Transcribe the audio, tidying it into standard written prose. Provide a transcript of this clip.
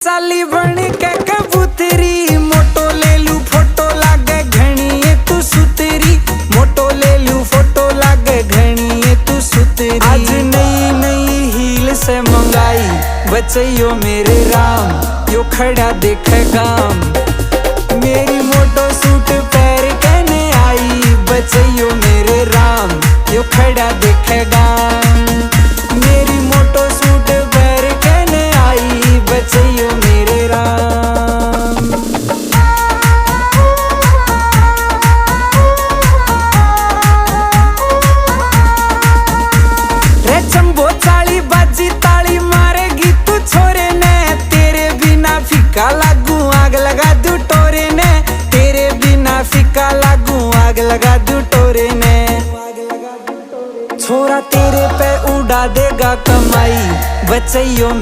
साली बन के कबूतरी मोटो ले लू फोटो लागे घनी तू सुतरी मोटो ले लू फोटो लागे घनी तू सुतरी। आज नई नई हील से मंगाई बचैयो मेरे राम यो खड़ा देख गाम मेरी मोटो सूट पैर कहने आई बचैयो मेरे राम यो खड़ा देख गाम मेरी मोटो सूट पैर कहने आई बचैयो मेरे राम। रे चंबो चाली बाजी ताली मारेगी तू छोरे ने तेरे बिना फीका लागू आग लगा दू टोरे ने तेरे बिना फीका लागू आग लगा दू टोरे ने छोरा तेरे पे उड़ा देगा कमाई बचैयो।